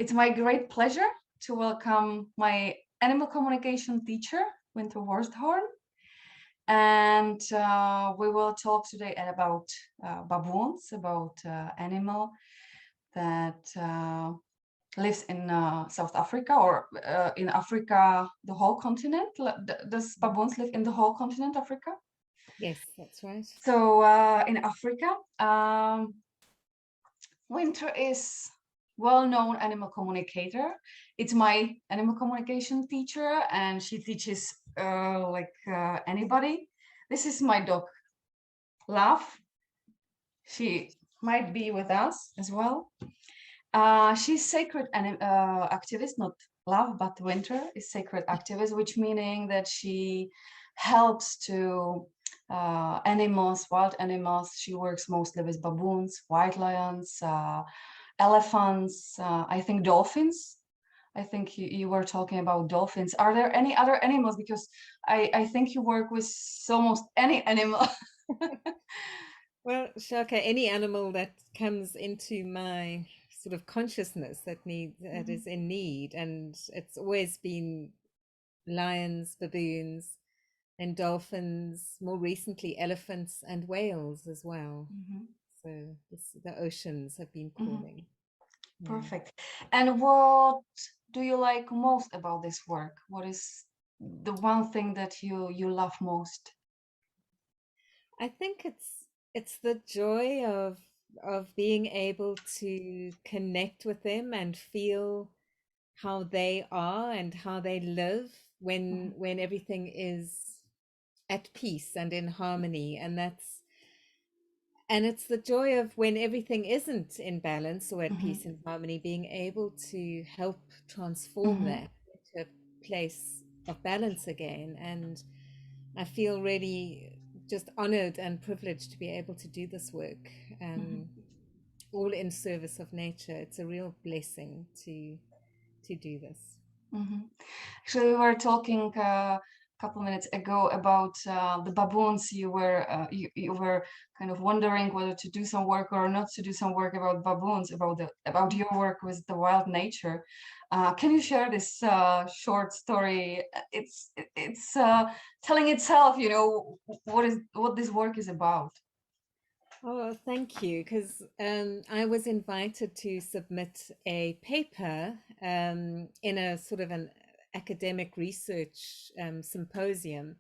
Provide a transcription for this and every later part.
It's my great pleasure to welcome my animal communication teacher, Wynter Worsthorne. And we will talk today about baboons, about animal that lives in South Africa or in Africa, the whole continent. Does baboons live in the whole continent, Africa? Yes, that's right. So in Africa, Wynter is well-known animal communicator. It's my animal communication teacher, and she teaches anybody. This is my dog, Love. She might be with us as well. She's sacred activist, not Love, but Wynter is sacred activist, which meaning that she helps to animals, wild animals. She works mostly with baboons, white lions, elephants, I think dolphins. I think you were talking about dolphins. Are there any other animals? Because I think you work with almost any animal. Well, Shaka, any animal that comes into my sort of consciousness that Mhm, is in need, and it's always been lions, baboons, and dolphins, more recently elephants and whales as well. mhm, So the oceans have been mhm. calling. Yeah. Perfect. And what do you like most about this work? What is the one thing that you love most? I think it's the joy of being able to connect with them and feel how they are and how they live Mhm, when everything is at peace and in harmony. And it's the joy of when everything isn't in balance or at mhm, peace and harmony, being able to help transform mhm, that into a place of balance again. And I feel really just honored and privileged to be able to do this work, mhm, all in service of nature. It's a real blessing to do this. mhm. Actually, we were talking a couple minutes ago about the baboons. You were kind of wondering whether to do some work or not to do some work about baboons, about your work with the wild nature. Can you share this short story? It's telling itself, what this work is about. Oh, thank you. Because I was invited to submit a paper in a sort of an academic research symposium.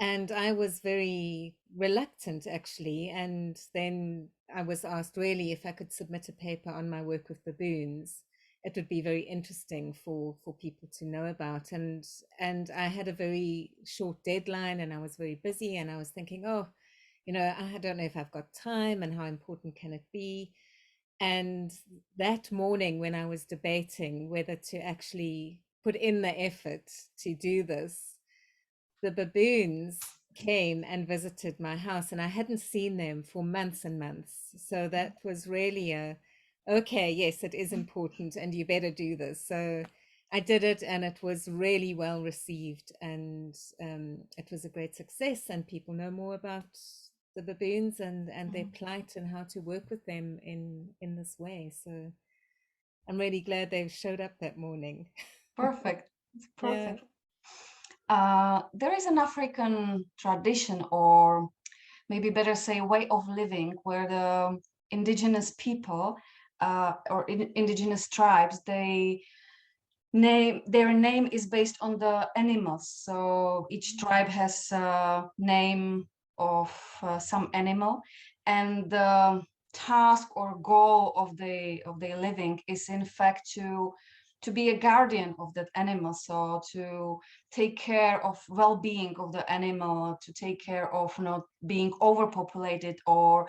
And I was very reluctant, actually. And then I was asked really if I could submit a paper on my work with baboons. It would be very interesting for people to know about. And I had a very short deadline, and I was very busy. And I was thinking, oh, I don't know if I've got time and how important can it be. And that morning, when I was debating whether to actually put in the effort to do this, the baboons came and visited my house, and I hadn't seen them for months and months. So that was really okay, yes, it is important, and you better do this. So I did it, and it was really well received, and it was a great success. And people know more about the baboons and their Mhm. plight and how to work with them in this way. So I'm really glad they showed up that morning. Perfect. It's Yeah. perfect. There is an African tradition, or maybe better say way of living, where the indigenous people or indigenous tribes, their name is based on the animals. So each tribe has a name of some animal, and the task or goal of the living is in fact to be a guardian of that animal, so to take care of well-being of the animal, to take care of not being overpopulated or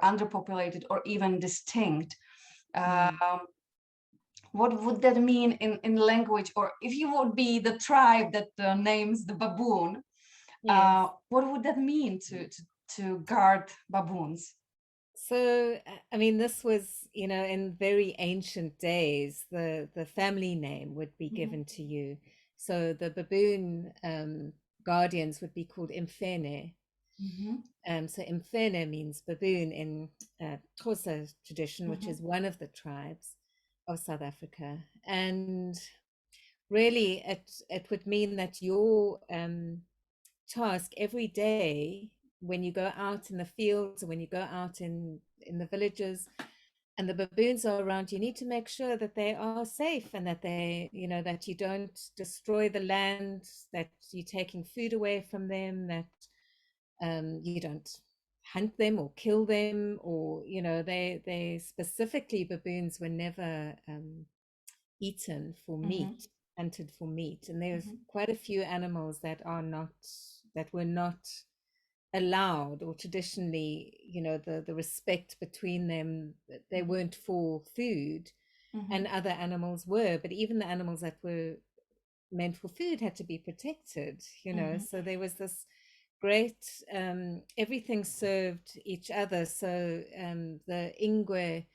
underpopulated or even distinct. Mm. um, what would that mean in language? Or if you would be the tribe that names the baboon, Yes. what would that mean to guard baboons? So, I mean, this was, in very ancient days, the family name would be Mhm, given to you. So the baboon guardians would be called Imfene. mhm, So Imfene means baboon in Xhosa tradition, which mhm, is one of the tribes. of South Africa. And really, it would mean that your task every day, when you go out in the fields or when you go out in the villages and the baboons are around, you need to make sure that they are safe and that they, you know, that you don't destroy the land, that you're taking food away from them, that you don't hunt them or kill them, or, you know, they specifically, baboons were never eaten for Mm-hmm. meat, hunted for meat. And there's Mm-hmm. quite a few animals that are not, that were not allowed, or traditionally, you know, the respect between them, they weren't for food, Mm-hmm. and other animals were. But even the animals that were meant for food had to be protected, you know. Mm-hmm. So there was this great, everything served each other. So the Ingwe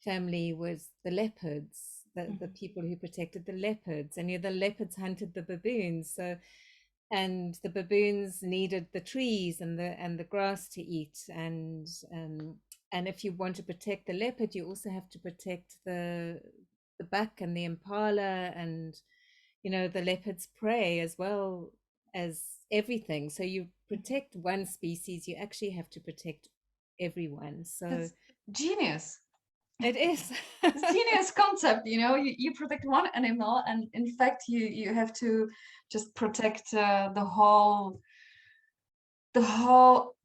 family was the leopards, the Mm-hmm. people who protected the leopards, and, you know, the leopards hunted the baboons. So, and the baboons needed the trees and the grass to eat, and if you want to protect the leopard, you also have to protect the buck and the impala, and, you know, the leopard's prey, as well as everything. So you protect one species, you actually have to protect everyone. So That's genius. it is. It's genius concept, you know. You protect one animal, and in fact, you have to just protect the whole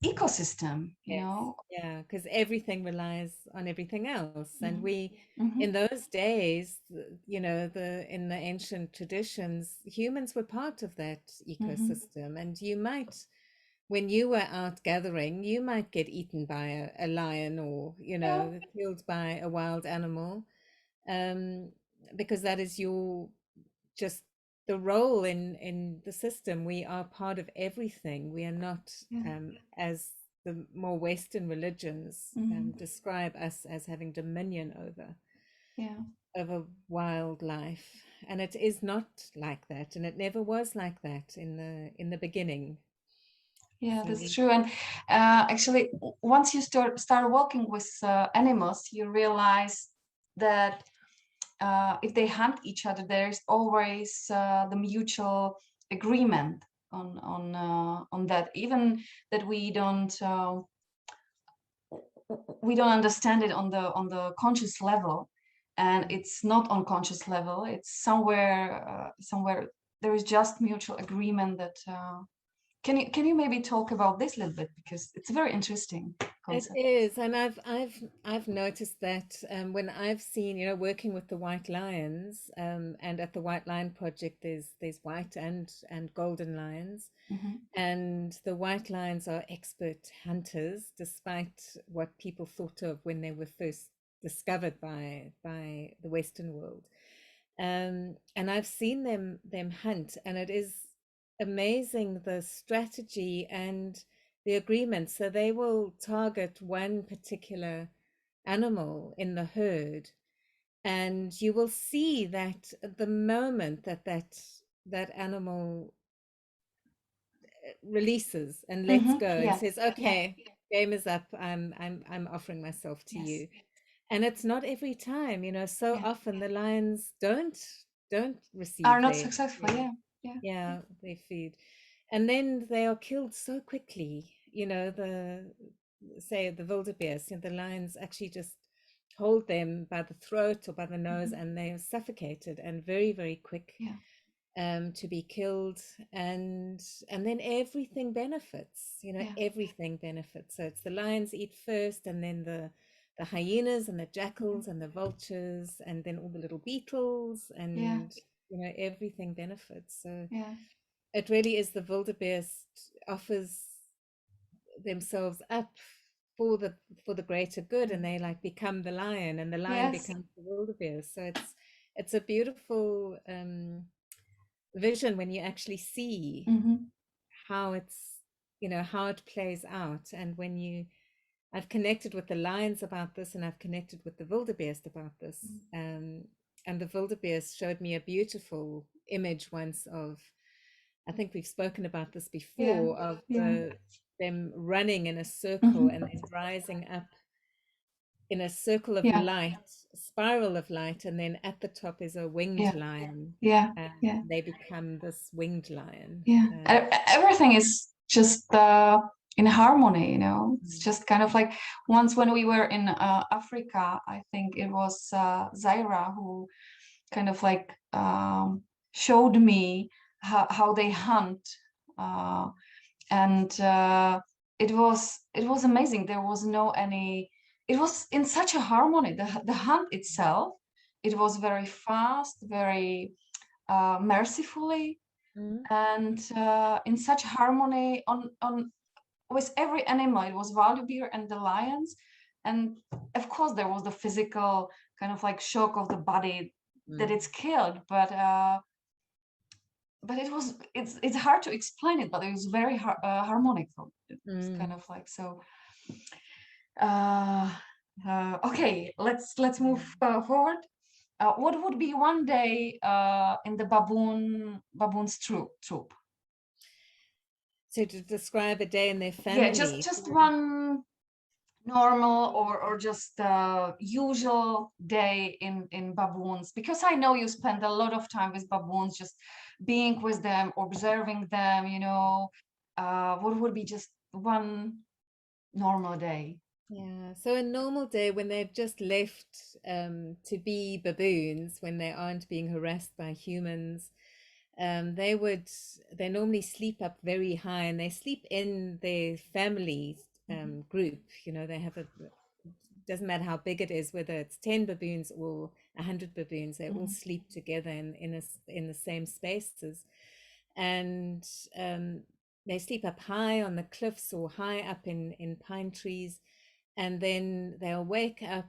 ecosystem, you Yes, know. yeah, because everything relies on everything else. And Mm-hmm. we, Mm-hmm. in those days, you know, the in the ancient traditions, humans were part of that Mm-hmm. ecosystem. And you might, when you were out gathering, you might get eaten by a lion, or, you Yeah. know, killed by a wild animal, um, because that is your, just the role in the system. We are part of everything. We are not, Yeah. as the more Western religions Mm-hmm. describe us, as having dominion Yeah. over wildlife. And it is not like that, and it never was like that in the beginning. Yeah, So that's we, true. And actually, once you start working with animals, you realize that if they hunt each other, there's always the mutual agreement on that, even that we don't understand it on the conscious level, and it's not on conscious level. It's somewhere there is just mutual agreement that. Can you maybe talk about this a little bit, because it's a very interesting it concept. is, and I've noticed that, when I've seen, you know, working with the white lions, and at the White Lion Project, there's white and golden lions, Mm-hmm. and the white lions are expert hunters, despite what people thought of when they were first discovered by the Western world. And I've seen them hunt, and it is amazing, the strategy and the agreement. So they will target one particular animal in the herd, and you will see that the moment that animal releases and lets Mm-hmm. go and Yeah. says, Yeah. "Okay, game is up. I'm offering myself to Yes. you." And it's not every time, you know. So Yeah. often the lions don't Are receive not successful. their, Yeah. Yeah. yeah, their food, and then they are killed so quickly. You know, the, say, the wildebeest, you know, the lions actually just hold them by the throat or by the nose, Mm-hmm. and they are suffocated, and very, very quick, Yeah. to be killed. And then everything benefits, you know, Yeah. everything benefits. So it's the lions eat first, and then the hyenas and the Mm-hmm. jackals and the vultures, and then all the little beetles, Yeah. and, you know, everything benefits. So Yeah. it really is, the wildebeest offers themselves up for the greater good, and Mm. they like become the lion, and the lion Yes. becomes the wildebeest. So it's a beautiful vision when you actually see Mm-hmm. how it's, you know, how it plays out. And when you, I've connected with the lions about this, and I've connected with the wildebeest about this, and the wildebeest showed me a beautiful image once of, I think we've spoken about this Yeah. before, of Yeah. them running in a circle, and Mm-hmm. then rising up in a circle of Yeah. light, a spiral of light, and then at the top is a winged Yeah. lion, Yeah. and Yeah. they become this winged lion. Yeah. Everything is just in harmony, you know. It's Mm. just kind of like once when we were in Africa, I think it was Zaira who kind of like showed me how they hunt, uh, and it was amazing. There was no any. It was in such a harmony. The hunt itself, it was very fast, very mercifully, Mm. and in such harmony on with every animal. It was Valubir and the lions, and of course there was the physical kind of like shock of the body that Mm. it's killed, but it's hard to explain it, but it was very harmonic. It's kind Mm. of like so. Uh, okay, let's move forward. What would be one day in the baboons troop? So to describe a day in their Yeah, family. just one normal or just usual day in baboons, because I know you spend a lot of time with baboons, just being with them, observing them, what would be just one normal day? Yeah, so a normal day when they've just left to be baboons, when they aren't being harassed by humans, they would they normally sleep up very high, and they sleep in their family Mhm, group. You know, they have a doesn't matter how big it is, whether it's 10 baboons or 100 baboons, they all mhm, sleep together in the same spaces, and um, they sleep up high on the cliffs or high up in pine trees, and then they'll wake up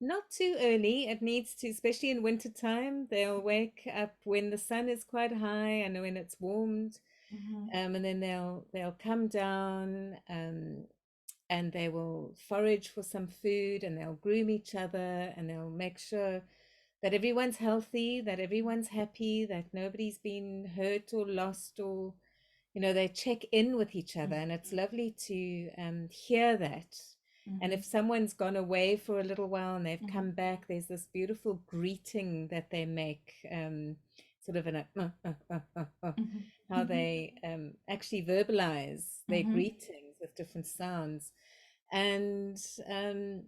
not too early. It needs to, especially in winter time, they'll wake up when the sun is quite high and when it's warmed, mhm, and then they'll come down, and they will forage for some food, and they'll groom each other, and they'll make sure that everyone's healthy, that everyone's happy, that nobody's been hurt or lost, or they check in with each other, and it's lovely to hear that. And if mhm, someone's gone away for a little while and they've come mhm, back, there's this beautiful greeting that they make, sort of in a mhm, how mhm, they actually verbalize their mhm, greetings with different sounds, and um,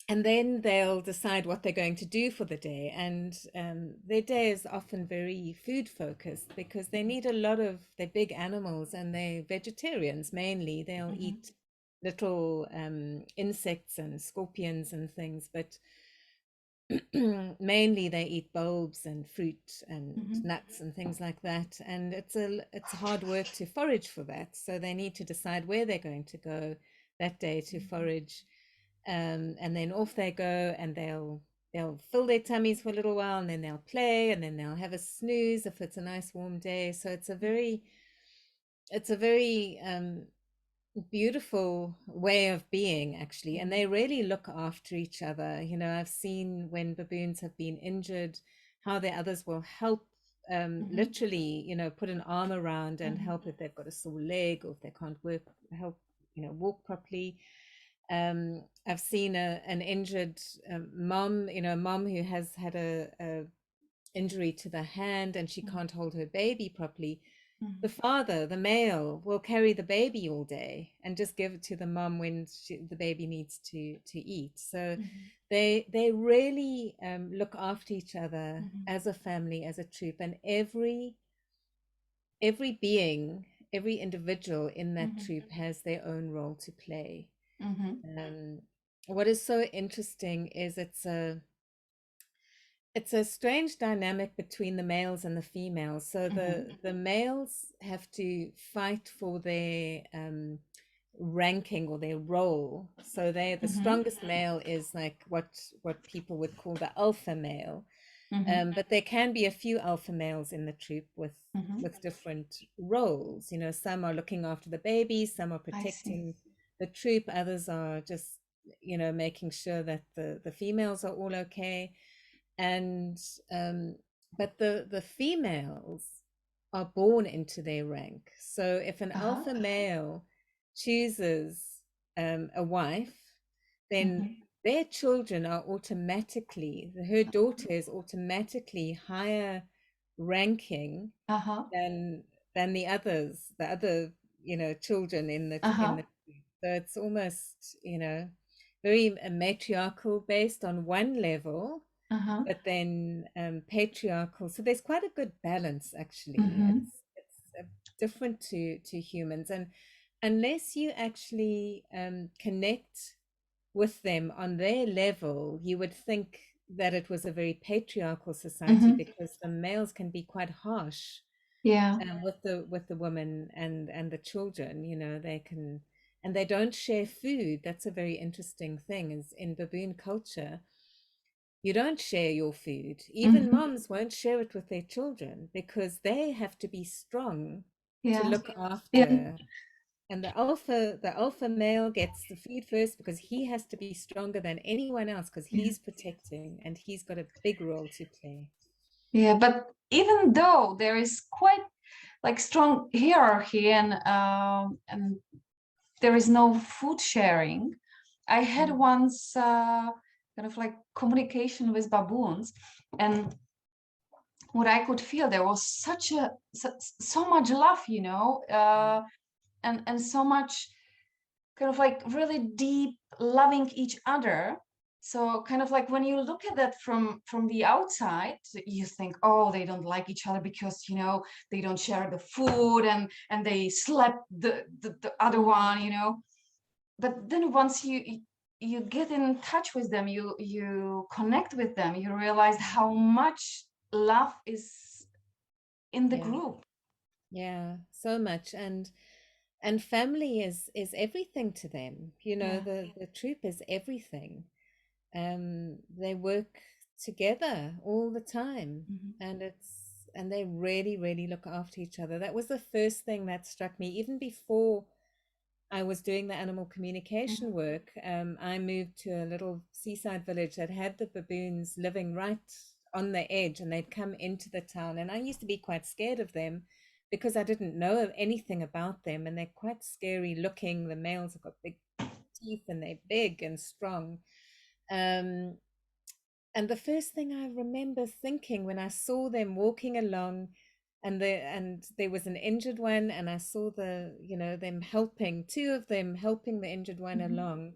and then they'll decide what they're going to do for the day. And their day is often very food focused because they need a lot of, they're big animals and they're vegetarians mainly. They'll mhm, eat little insects and scorpions and things, but mainly they eat bulbs and fruit and mhm, nuts and things like that. And it's hard work to forage for that. So they need to decide where they're going to go that day to mhm, forage, and then off they go, and they'll fill their tummies for a little while, and then they'll play, and then they'll have a snooze if it's a nice warm day. So it's a very beautiful way of being, actually, and mhm, they really look after each other. I've seen when baboons have been injured, how the others will help, mhm, literally, put an arm around and mhm, help if they've got a sore leg or if they can't help, walk properly. I've seen an injured mom, a mom who has had a injury to the hand and she mhm, can't hold her baby properly. The mhm, father, the male, will carry the baby all day and just give it to the mom when the baby needs to eat. So mhm, they really look after each other mhm, as a family, as a troop, and every being, every individual in that mhm, troop has their own role to play. mhm, um, what is so interesting is it's a strange dynamic between the males and the females. So mhm, the males have to fight for their ranking or their role. So the mhm, strongest male is like what people would call the alpha male. mhm, But there can be a few alpha males in the troop mhm. with different roles. Some are looking after the babies, some are I see. protecting the troop, others are just making sure that the females are all okay. And but the females are born into their rank. So if an Uh-huh. alpha male chooses a wife, then Mhm. their children are automatically, her daughter is automatically higher ranking Uh-huh. than the others, the other, children in Uh-huh. the so it's almost, very matriarchal based on one level, Uh-huh. but then patriarchal. So there's quite a good balance actually. Mhm. It's different to humans, and unless you actually connect with them on their level, you would think that it was a very patriarchal society Mhm. because the males can be quite harsh Yeah. with the women and the children. They can, and they don't share food. That's a very interesting thing. Is in baboon culture, you don't share your food. Even Mhm. moms won't share it with their children because they have to be strong to Yeah. look Yeah. after. And the alpha male gets the food first because he has to be stronger than anyone else because Yeah. he's protecting and he's got a big role to play. Yeah. But even though there is quite like strong hierarchy and there is no food sharing, I had Mm. once kind of like communication with baboons, and what I could feel there was so much love, and so much kind of like really deep loving each other. So kind of like when you look at that from the outside, you think, oh, they don't like each other because they don't share the food and they slap the other one, but then once you get in touch with them, you connect with them, you realize how much love is in the Yeah, group. yeah, so much. And family is everything to them. Yeah. The troop is everything. They work together all the time, Mhm. and they really, really look after each other. That was the first thing that struck me, even before I was doing the animal communication Mhm. work. I moved to a little seaside village that had the baboons living right on the edge, and they'd come into the town. And I used to be quite scared of them because I didn't know anything about them, and they're quite scary looking. The males have got big teeth, and they're big and strong. Um, and the first thing I remember thinking when I saw them walking along, and there was an injured one, and I saw them helping, two of them helping the injured one Mhm. along,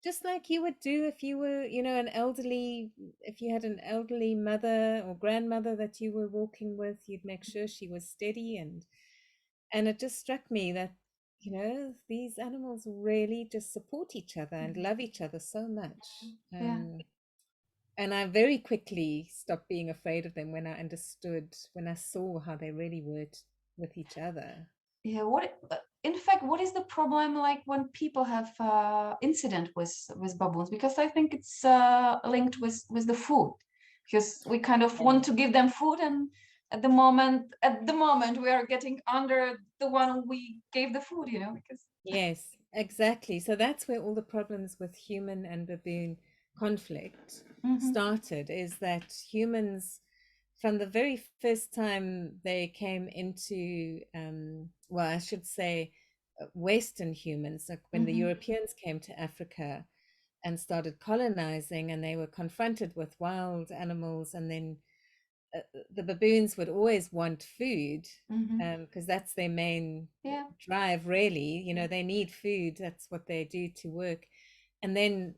just like you would do if you were, if you had an elderly mother or grandmother that you were walking with, you'd make sure she was steady, and it just struck me that these animals really just support each other and Mhm. love each other so much. Yeah. And I very quickly stopped being afraid of them when I understood, when I saw how they really worked with each other. Yeah, in fact, what is the problem like when people have incident with baboons? Because I think it's linked with the food, because we kind of Yeah. want to give them food, and at the moment we are getting under the one we gave the food, because Yes, exactly. So that's where all the problems with human and baboon conflict hmm started, is that humans, from the very first time they came into, well, I should say, Western humans, like when the hmm Europeans came to Africa and started colonizing, and they were confronted with wild animals, and then the baboons would always want food hmm because that's their main yeah. drive, really. They need food. That's what they do to work. And then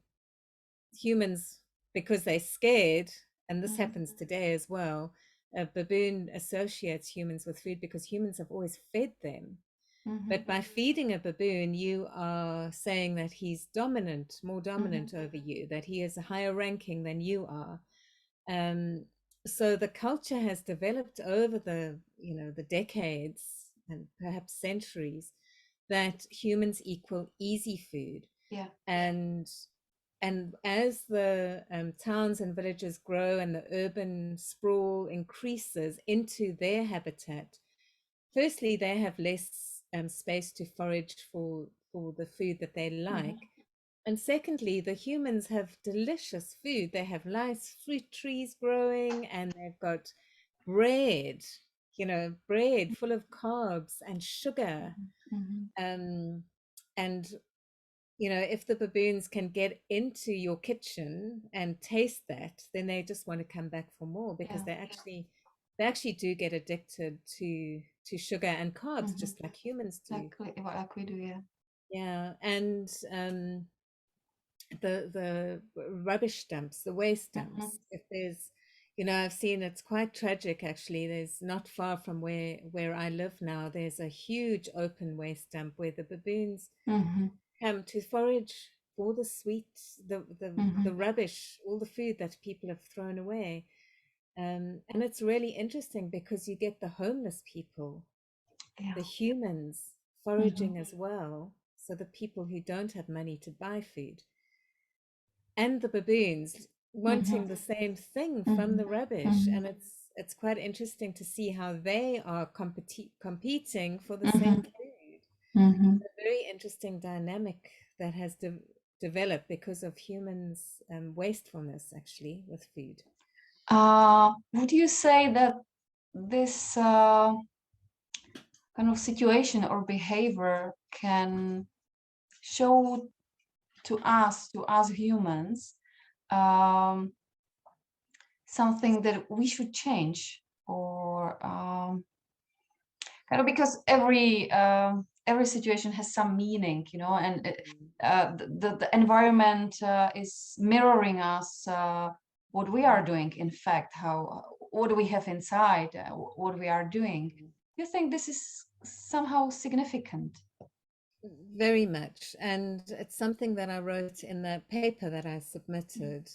humans, because they're scared, and this hmm happens today as well, a baboon associates humans with food because humans have always fed them. hmm But by feeding a baboon, you are saying that he's dominant, more dominant hmm over you, that he is a higher ranking than you are. Um, so the culture has developed over the decades and perhaps centuries, that humans equal easy food. yeah. And and as the towns and villages grow and the urban sprawl increases into their habitat, firstly they have less space to forage for the food that they hmm like, and secondly, the humans have delicious food. They have nice fruit trees growing, and they've got bread, bread full of carbs and sugar. hmm Um, and you know, if the baboons can get into your kitchen and taste that, then they just want to come back for more, because Yeah. they actually do get addicted to sugar and carbs, Mm-hmm. just like humans do. Like we do, yeah. Yeah, and the rubbish dumps, the waste Mm-hmm. dumps. If there's, you know, I've seen, it's quite tragic actually. There's not far from where I live now, there's a huge open waste dump where the baboons Mm-hmm. come to forage for the sweet, the Mm-hmm. rubbish, all the food that people have thrown away. And it's really interesting because you get the homeless people, Yeah. the humans Mm-hmm. foraging as well. So the people who don't have money to buy food, and the baboons Mm-hmm. wanting the same thing from Mm-hmm. the rubbish. Mm-hmm. And it's quite interesting to see how they are competing for the Mm-hmm. same food. Mm-hmm. A very interesting dynamic that has developed because of humans' wastefulness, actually, with food. Would you say that this kind of situation or behavior can show to us humans, um, something that we should change, or kind of, because every situation has some meaning, you know, and the environment is mirroring us, what we are doing, in fact, how what we have inside, what we are doing. You think this is somehow significant? Very much. And it's something that I wrote in the paper that I submitted,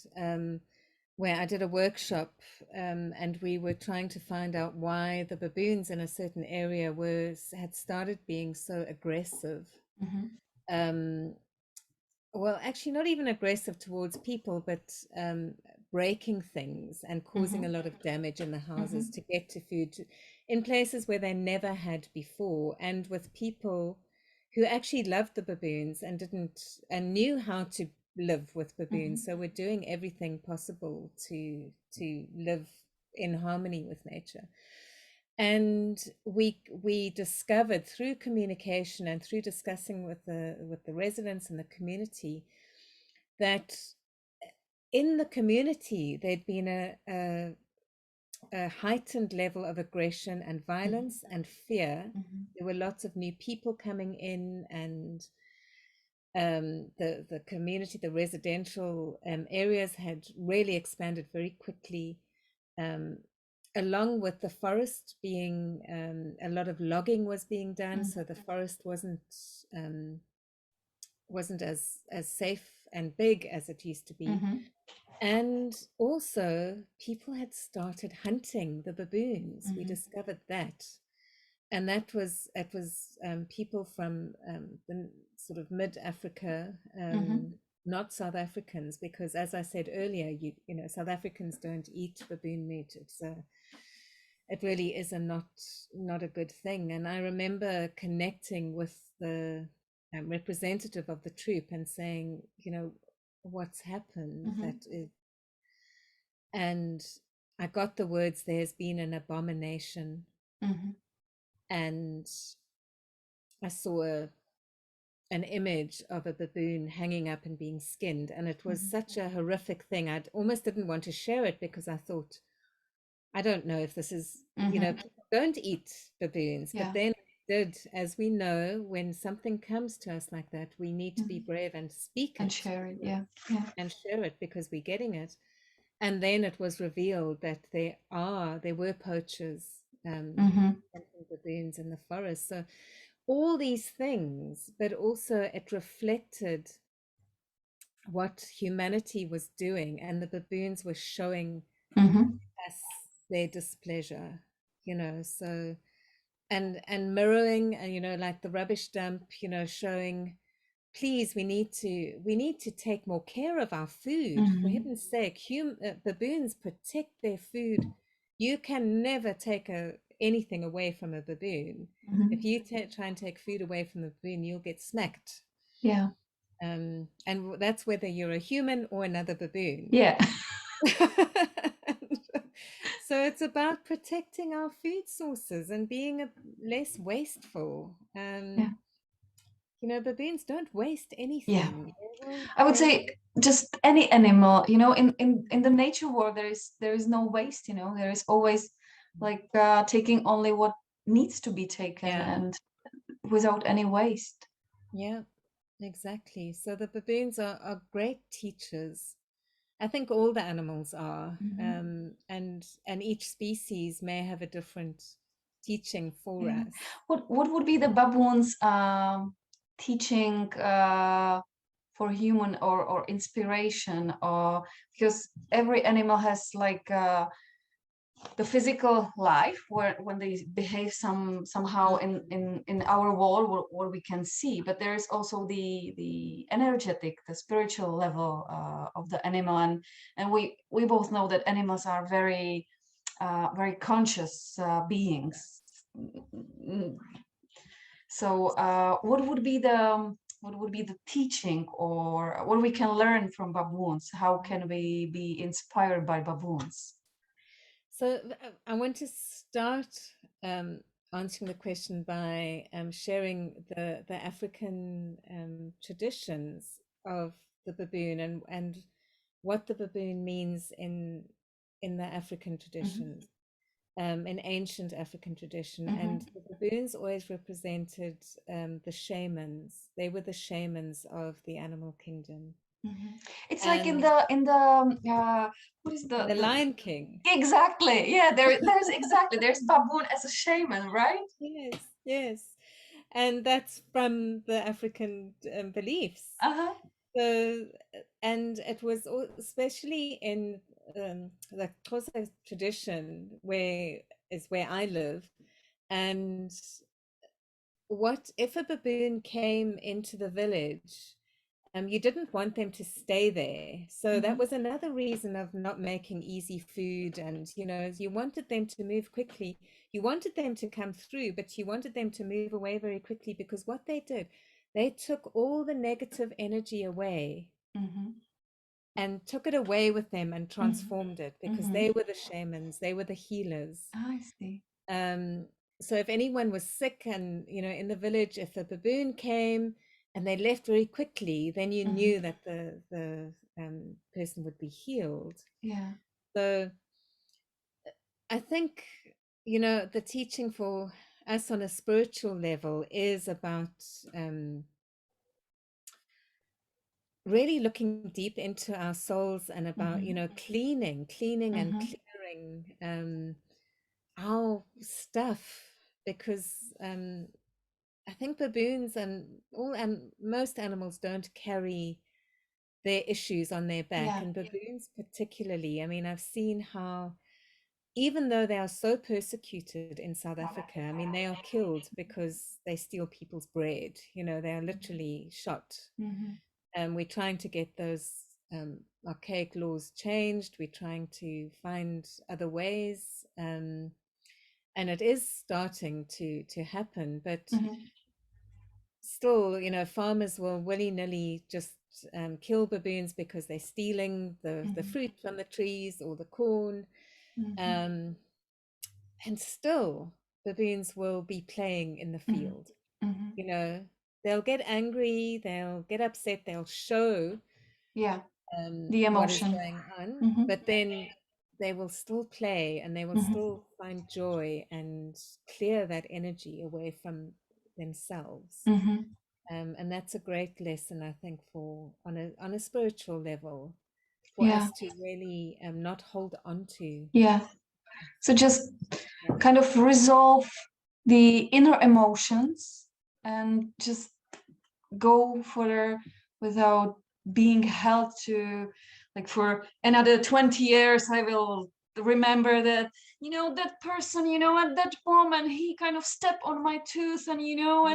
where I did a workshop, and we were trying to find out why the baboons in a certain area had started being so aggressive. Mm-hmm. Um, well, actually, not even aggressive towards people, but breaking things and causing Mm-hmm. a lot of damage in the houses Mm-hmm. to get to food in places where they never had before, and with people who actually loved the baboons and didn't and knew how to live with baboons. So we're doing everything possible to live in harmony with nature. And we discovered through communication and through discussing with the residents and the community that in the community there'd been a heightened level of aggression and violence and fear. Mm-hmm. There were lots of new people coming in, and the community, the residential areas had really expanded very quickly, um, along with the forest being, a lot of logging was being done, so the forest um, wasn't as safe and big as it used to be. Mm-hmm. And also, people had started hunting the baboons. We Mm-hmm. discovered that, and that was it was people from the sort of mid Africa, Mm-hmm. not South Africans, because as I said earlier, you know, South Africans don't eat baboon meat. It really is not a good thing. And I remember connecting with the representative of the troop and saying, you know, what's happened, Mm-hmm. that is, and I got the words, there's been an abomination. Mm-hmm. And I saw an image of a baboon hanging up and being skinned, and it was Mm-hmm. such a horrific thing. I almost didn't want to share it because I thought, I don't know if this is, you know, Mm-hmm. people don't eat baboons. But Yeah. then I did, as we know, when something comes to us like that, we need to be Mm-hmm. brave and speak And it share it, yeah. Yeah. and share it because we're getting it. And then it was revealed that there were poachers, Mm-hmm. hunting baboons in the forest. So all these things, but also it reflected what humanity was doing, and the baboons were showing Mm-hmm. us their displeasure, you know. So and mirroring, and you know, like the rubbish dump, you know, showing, please, we need to take more care of our food, for Mm-hmm. heaven's sake. Baboons protect their food. You can never take anything away from a baboon. Mm-hmm. If you try and take food away from the baboon, you'll get smacked. Yeah. And that's whether you're a human or another baboon. Yeah. So it's about protecting our food sources and being less wasteful. Yeah. You know, baboons don't waste Yeah, anything. I would They will, say just any animal, in the nature world, there is no waste, there is always like taking only what needs to be taken yeah, and without any waste. yeah, exactly. So the baboons are great teachers. I think all the animals are, Mhm. and each species may have a different teaching for Yeah. us. What would be the baboons teaching for human or inspiration, or because every animal has like the physical life where when they behave somehow in our world what we can see, but there is also the energetic, the spiritual level of the animal, and we both know that animals are very conscious beings. So what would be the teaching, or what we can learn from baboons? How can we be inspired by baboons? So I want to start um, answering the question by sharing the African traditions of the baboon and what the baboon means in the African Mhm, traditions, in ancient African tradition. And mhm. the baboons always represented the shamans. They were the shamans of the animal kingdom. Mhm. It's like in And the what is in the the the Lion King, exactly, yeah, there's baboon as a shaman, right? yes, yes. And that's from the African beliefs. Uh-huh. So, and it was especially in the Xhosa tradition, where I live. And what if a baboon came into the village? You didn't want them to stay there. So that Mhm, was another reason of not making easy food. And, you wanted them to move quickly. You wanted them to come through, but you wanted them to move away very quickly because what they did, they took all the negative energy away mhm, and took it away with them and mhm, transformed it because mhm. they were the shamans, they were the healers. I see. Um, so if anyone was sick and, in the village, if a baboon came and they left very quickly, then you Mhm. knew that the person would be healed. Yeah. So I think, the teaching for us on a spiritual level is about really looking deep into our souls and about, Mhm, cleaning and mhm. clearing our stuff because I think baboons and most animals don't carry their issues on their back, Yeah. and baboons particularly. I mean, I've seen how even though they are so persecuted in South Africa, I mean, they are killed because they steal people's bread. They are literally shot. Mhm, We're trying to get those archaic laws changed. We're trying to find other ways, and it is starting to happen. But mhm, still, farmers will willy-nilly just kill baboons because they're stealing the mhm, fruit from the trees or the corn. mhm, Um, and still, baboons will be playing in the mhm, field. mhm. You know, they'll get angry, they'll get upset, they'll show Yeah. The what is emotion. going on, Mhm, but then they will still play and they will mhm. still find joy and clear that energy away from themselves. Mhm. And that's a great lesson, I think, for on a spiritual level, for Yeah. us to really not hold on to. Yeah. So just Yeah. kind of resolve the inner emotions and just go further without being held to, like, for another 20 years I will remember that person, at that moment he kind of stepped on my tooth, and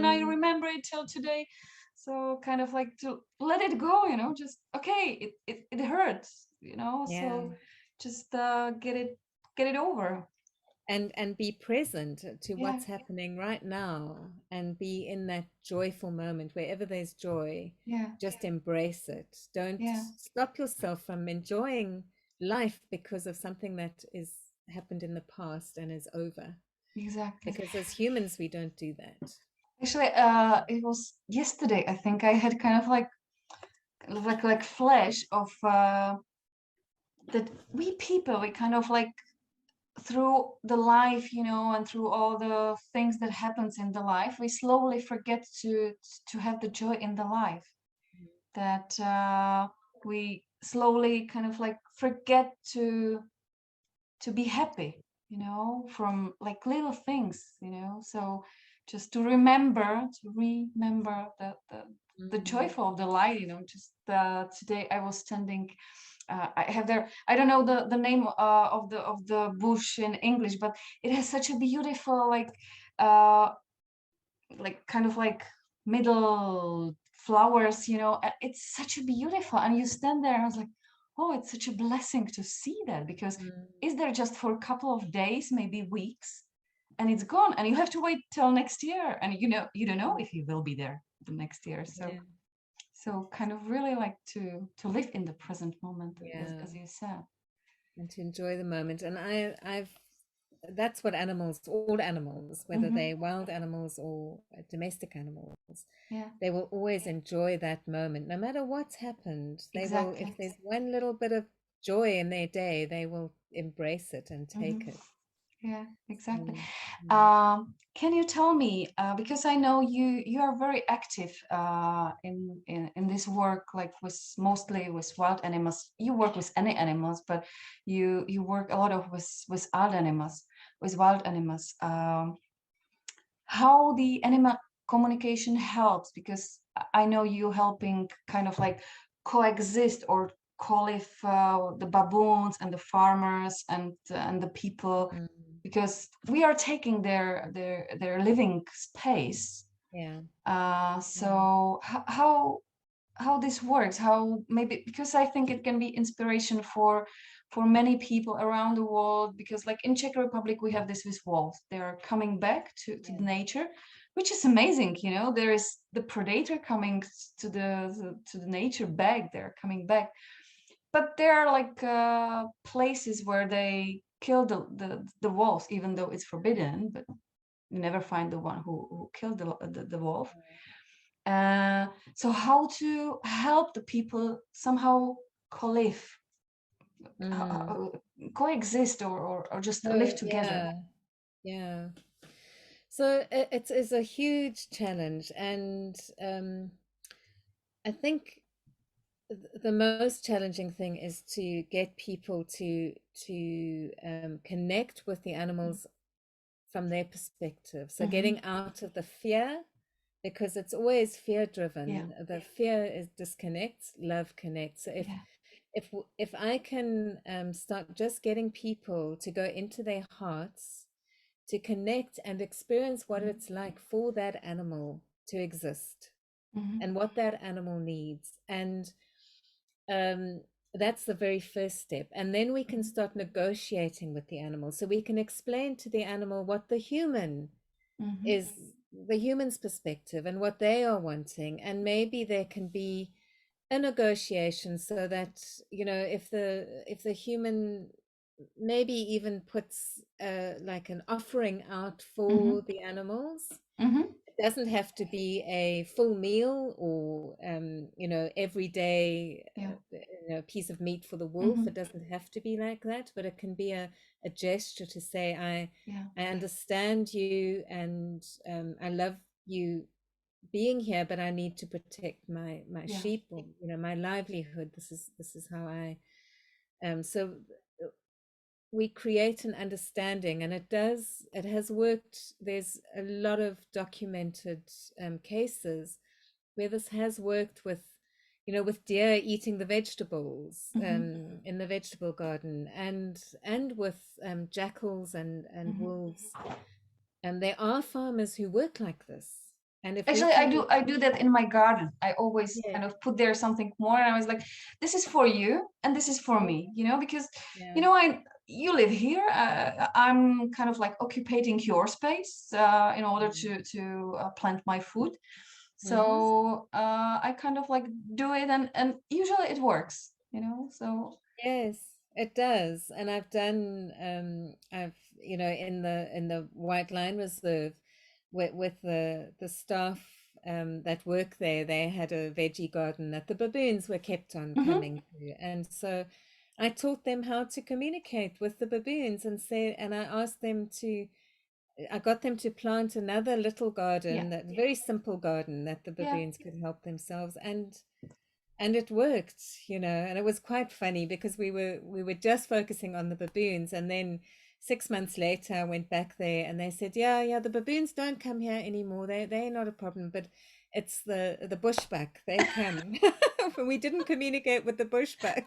I Mm, remember it till today. So kind of like to let it go, just okay, it hurts, yeah. so just get it over. And be present to Yeah. what's happening right now and be in that joyful moment wherever there's joy. Yeah. Just embrace it. Don't Yeah. stop yourself from enjoying life because of something that is happened in the past and is over, Exactly. because as humans we don't do that. Actually, it was yesterday. I think I had kind of like flash of that we people, we kind of like through the life, and through all the things that happens in the life, we slowly forget to have the joy in the life. That we slowly kind of like forget to be happy, from like little things, so just to remember the Mm. joyful of the light, just today I was standing, I have there, I don't know the name of the bush in English, but it has such a beautiful uh kind of like middle flowers, it's such a beautiful, and you stand there and I was like, oh, it's such a blessing to see that, because Mm. is there just for a couple of days, maybe weeks, and it's gone, and you have to wait till next year, and you don't know if you will be there the next year. So Yeah, kind of really like to live in the present moment, yeah, as you said. and to enjoy the moment. And I've that's what animals, all animals, whether Hmm. they wild animals or domestic animals, Yeah, they will always enjoy that moment, no matter what's happened. They will, if exactly. there's one little bit of joy in their day, they will embrace it and Hmm. take it. Yeah, exactly. Mm, mm, Can you tell me, because I know you are very active in this work, like with mostly with wild animals. You work with any animals, but you work a lot of with wild animals. How the animal communication helps, because I know you helping kind of like coexist or co-live, the baboons and the farmers and the people, mm. because we are taking their living space. Yeah, yeah. So how this works, how maybe, because I think it can be inspiration for many people around the world, because like in Czech Republic we have this with wolves, they are coming back to the Yeah. nature, which is amazing. There is the predator coming to the nature back, they're coming back, but there are like places where they kill the wolves, even though it's forbidden, but you never find the one who killed the wolf. uh, so how to help the people somehow co-live, Mm. coexist, or just live So together. yeah, yeah. So it is a huge challenge, and I think the most challenging thing is to get people to connect with the animals from their perspective. So Hmm. getting out of the fear, because it's always fear Yeah, driven. The fear is disconnects, love connects. So yeah. if I can start just getting people to go into their hearts, to connect and experience what Hmm. it's like for that animal to exist Hmm. and what that animal needs. And um, that's the very first step. And then we can start negotiating with the animal. So we can explain to the animal what the human Hmm. is, the human's perspective and what they are wanting. And maybe there can be a negotiation so that, if the human maybe even puts like an offering out Hmm. for the animals. Hmm. It doesn't have to be a full meal or every day Yeah. piece of meat for the wolf. It Hmm. doesn't have to be like that, but it can be a gesture to say, Yeah. I understand you, and I love you being here, but I need to protect my Yeah. sheep, or my livelihood. This is how I so we create an understanding, and it has worked. There's a lot of documented cases where this has worked with deer eating the vegetables Hmm. in the vegetable garden, and with jackals and Hmm. wolves. And there are farmers who work like this, and if we Actually, I can do get I do that in my garden. I always yeah, kind of put there something more, and I was like, this is for you and this is for yeah, me, because yeah, you live here. I'm kind of like occupating your space in order mm, to plant my food. mhm. So I kind of like do it, and usually it works, so. Yes, it does. And I've done I've in the White Line Reserve, with the staff that work there. They had a veggie garden that the baboons were kept on Hmm. coming to, and so I taught them how to communicate with the baboons, and I asked them to. I got them to plant another little Yeah. garden, that very simple garden that the Yeah. baboons could help themselves, and it worked, and it was quite funny because we were just focusing on the baboons, and then 6 months later I went back there and they said, yeah, the baboons don't come here anymore. They're not a problem, but it's the bushbuck. They come. We didn't communicate with the bushbuck.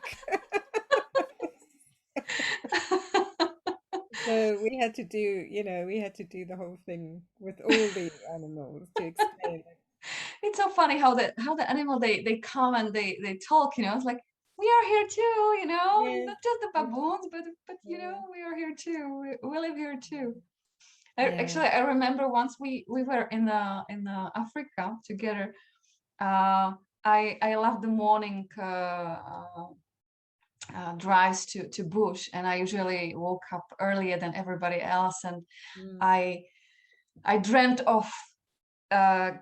So we had to do the whole thing with all the animals to explain it. It's so funny how the animal they come and they talk, it's like we are here too, Yes, not just the yes, baboons, but yeah, we are here too. We live here too. yeah. Actually, I remember once we were in Africa together. Uh, I love the morning drives to bush, and I usually woke up earlier than everybody else, and Mm, I I dreamt of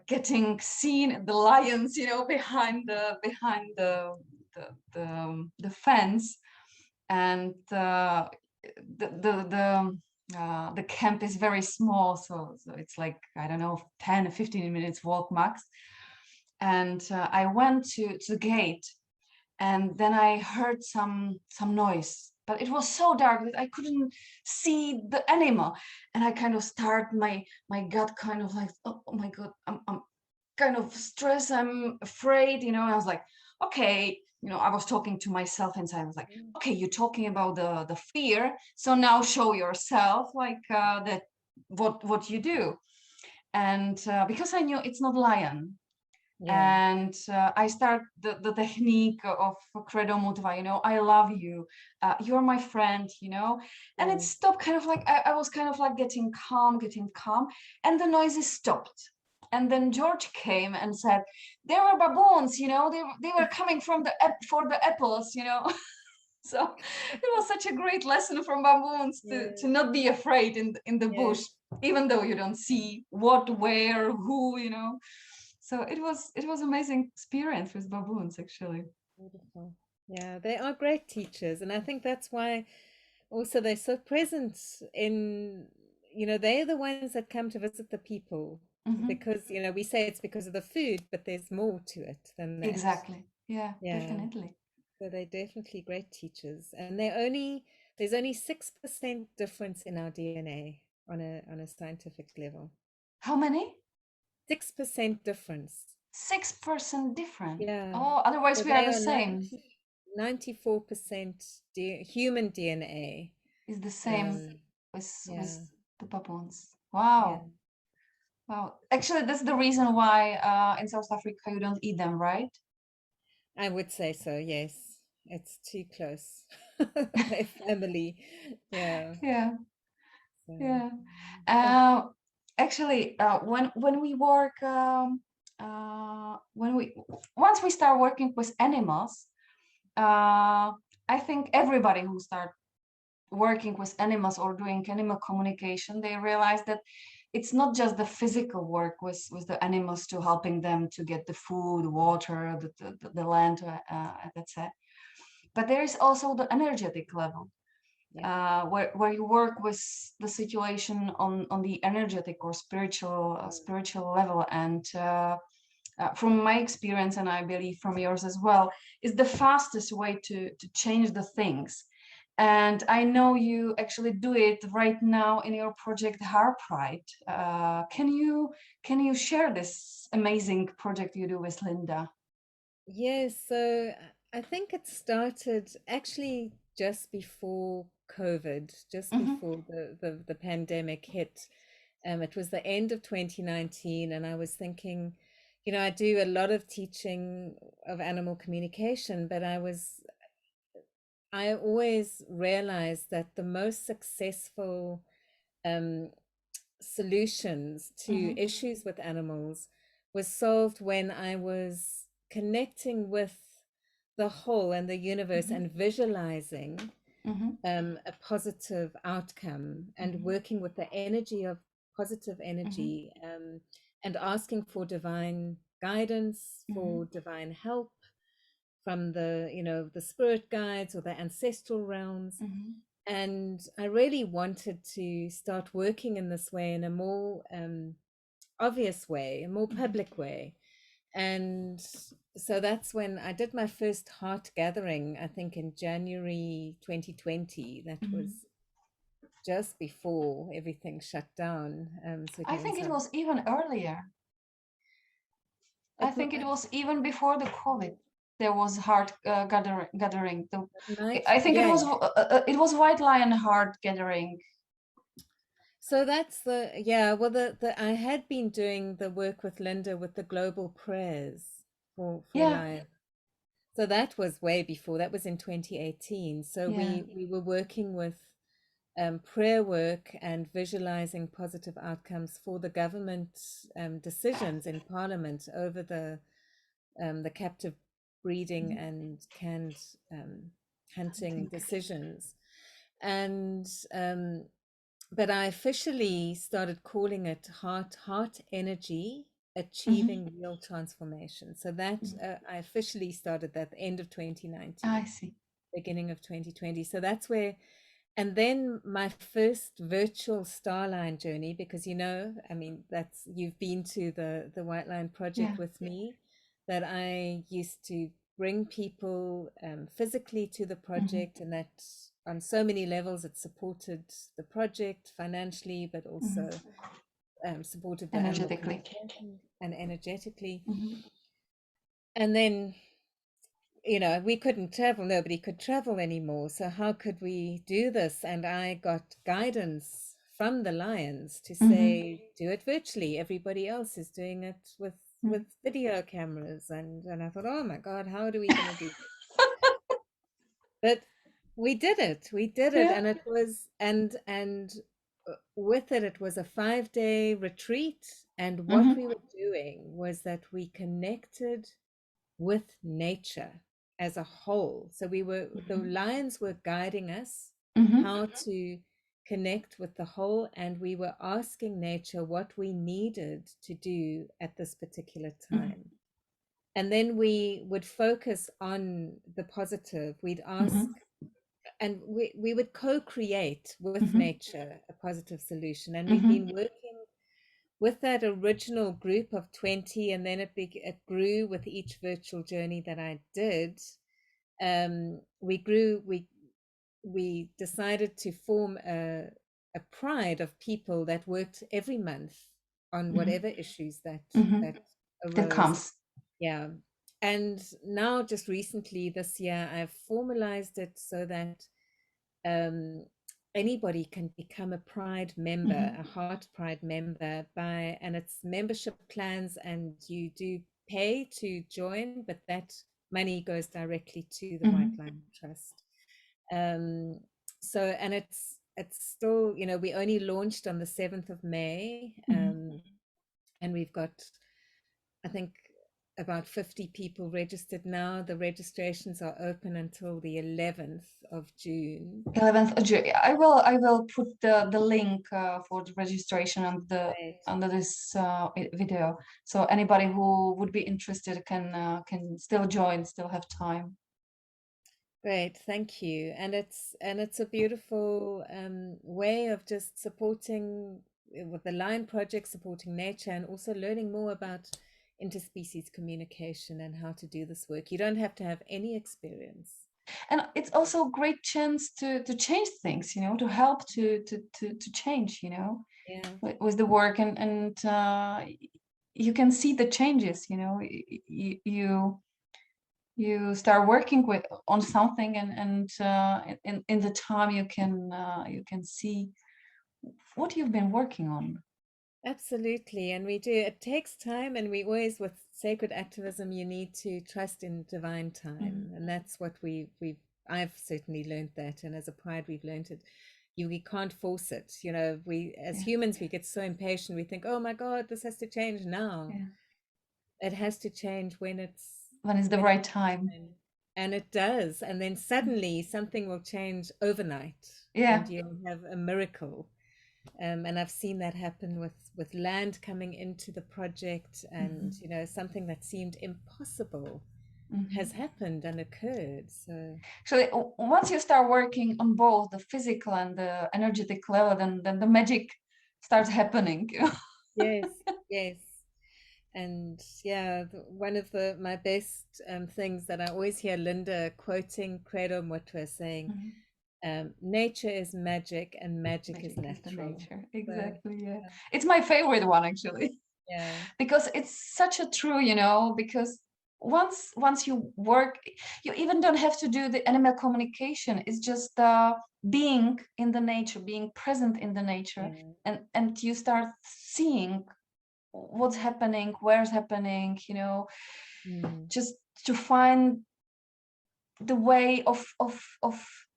getting seen the lions, behind the fence, and the camp is very small, so it's like, I don't know, 10 or 15 minutes walk max. And I went to the gate, and then I heard some noise, but it was so dark that I couldn't see the animal. And I kind of start my gut kind of like, oh my god, I'm kind of stressed, I'm afraid, and I was like, okay, I was talking to myself inside. I was like, mm, okay, you're talking about the fear, so now show yourself, like, that what you do. And because I knew it's not lion, yeah. and I start the technique of credo mutua, I love you, you're my friend, and it Yeah. stopped, kind of like, I was kind of like getting calm, and the noises stopped. And then George came and said, there were baboons, they were coming from for the apples, so it was such a great lesson from baboons to Yeah, not be afraid in the yeah, bush, even though you don't see what, where, who, so it was amazing experience with baboons, actually. beautiful. Yeah, they are great teachers, and I think that's why also they're so present they're the ones that come to visit the people Hmm. because, we say it's because of the food, but there's more to it than that. Exactly. Yeah, Yeah, definitely. so they're definitely great teachers, and there's only 6% difference in our DNA on a scientific level. How many? 6% difference. 6% different. Yeah. Oh, otherwise So we are they the are same. 94% human DNA. Is the same Um, with yeah, the baboons. yeah. Wow. Wow. Actually, that's the reason why in South Africa you don't eat them, right? I would say so, yes. It's too close. They're family. Yeah. Yeah. So, Yeah. oh, Uh, Actually, when we work, when we once we start working with animals, I think everybody who start working with animals or doing animal communication, they realize that it's not just the physical work with the animals, to helping them to get the food, water, the land, etc. But there is also the energetic level, yeah. where you work with the situation on the energetic or spiritual level. And from my experience, and I believe from yours as well, is the fastest way to change the things. And I know you actually do it right now in your project Harpride. Can you share this amazing project you do with Linda? Yes, so I think it started actually just before COVID, just Hmm. before the pandemic hit. It was the end of 2019, and I was thinking, I do a lot of teaching of animal communication, but I always realized that the most successful um, solutions to Hmm. issues with animals was solved when I was connecting with the whole and the universe Hmm. and visualizing Hmm. a positive outcome and Hmm. working with the energy of positive energy, and asking for divine guidance, for divine help from the, the spirit guides or the ancestral realms. And I really wanted to start working in this way, in a more obvious way, a more public way. And so that's when I did my first heart gathering, I think in January 2020. That was just before everything shut down. I Certainly in think it South. was even earlier. I think it was even before the COVID. There was heart gathering. I think Yeah. it was White Lion heart gathering. So that's well, I had been doing the work with Linda with the global prayers for Lion. So that was way before. That was in 2018. So we were working with prayer work and visualizing positive outcomes for the government decisions in Parliament over the captive breeding and canned hunting decisions. And but I officially started calling it heart energy achieving real transformation. So that I officially started that at the end of 2019. I see. Beginning of 2020. So that's where, and then my first virtual Starline journey, because I mean, that's, you've been to the White Line Project with me, that I used to bring people physically to the project, and that on so many levels it supported the project financially, but also supported the energetically and energetically. And then we couldn't travel, nobody could travel anymore, so how could we do this? And I got guidance from the Lions to say, do it virtually, everybody else is doing it with video cameras. And I thought, oh my God, how are we going to do this? But we did it, and it was, and with it was a 5-day retreat. And what we were doing was that we connected with nature as a whole. So the Lions were guiding us how to connect with the whole, and we were asking nature what we needed to do at this particular time. And then we would focus on the positive. We'd ask, and we would co-create with nature a positive solution. And we've been working with that original group of 20, and then it grew with each virtual journey that I did. We decided to form a pride of people that worked every month on whatever issues that arose. That comes. Yeah. And now, just recently this year, I've formalized it so that anybody can become a Pride member, a Heart Pride member, and it's membership plans, and you do pay to join, but that money goes directly to the White Line Trust. So, and it's still, we only launched on the 7th of May, and we've got, I think, about 50 people registered now. The registrations are open until the 11th of June. 11th of June. I will put the link for the registration under this video, so anybody who would be interested can still join, still have time. Great, thank you. And it's a beautiful way of just supporting with the Lion Project, supporting nature, and also learning more about interspecies communication and how to do this work. You don't have to have any experience, and it's also a great chance to change things, to help to change, with the work, and you can see the changes. You start working on something, and in the time you can see what you've been working on. Absolutely. And we do, it takes time, and we always, with sacred activism, you need to trust in divine time. And that's what I've certainly learned that, and as a Pride we've learned it. We can't force it. We as humans, we get so impatient, we think, oh my God, this has to change now. It has to change when it's the right time. And it does. And then suddenly something will change overnight, and you'll have a miracle. And I've seen that happen with land coming into the project, and Mhm. you know, something that seemed impossible has Mhm. happened and occurred. So So once you start working on both the physical and the energetic level, then the magic starts happening. yes, yes. And yeah, one of the my best things that I always hear Linda quoting Credo Mutwa saying, Mhm. nature is magic and magic is Magic is the natural. nature. So Exactly. Yeah. It's my favorite one actually. yeah, Because it's such a true, because once you work, you even don't have to do the animal communication. It's just being in the nature, being present in the nature, yeah, and you start seeing what's happening, where's happening, mm, just to find the way of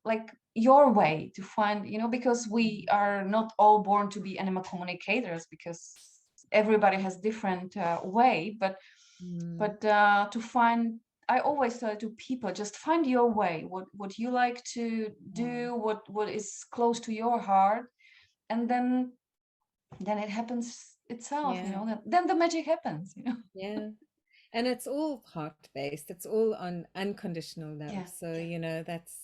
like your way to find, because we are not all born to be animal communicators, because everybody has different way, mm, but to find, I always tell to people, just find your way, what you like to yeah, do, what is close to your heart, and then it happens itself, yeah, then the magic happens. yeah. And it's all heart based. It's all on unconditional love. Yeah, So you know, that's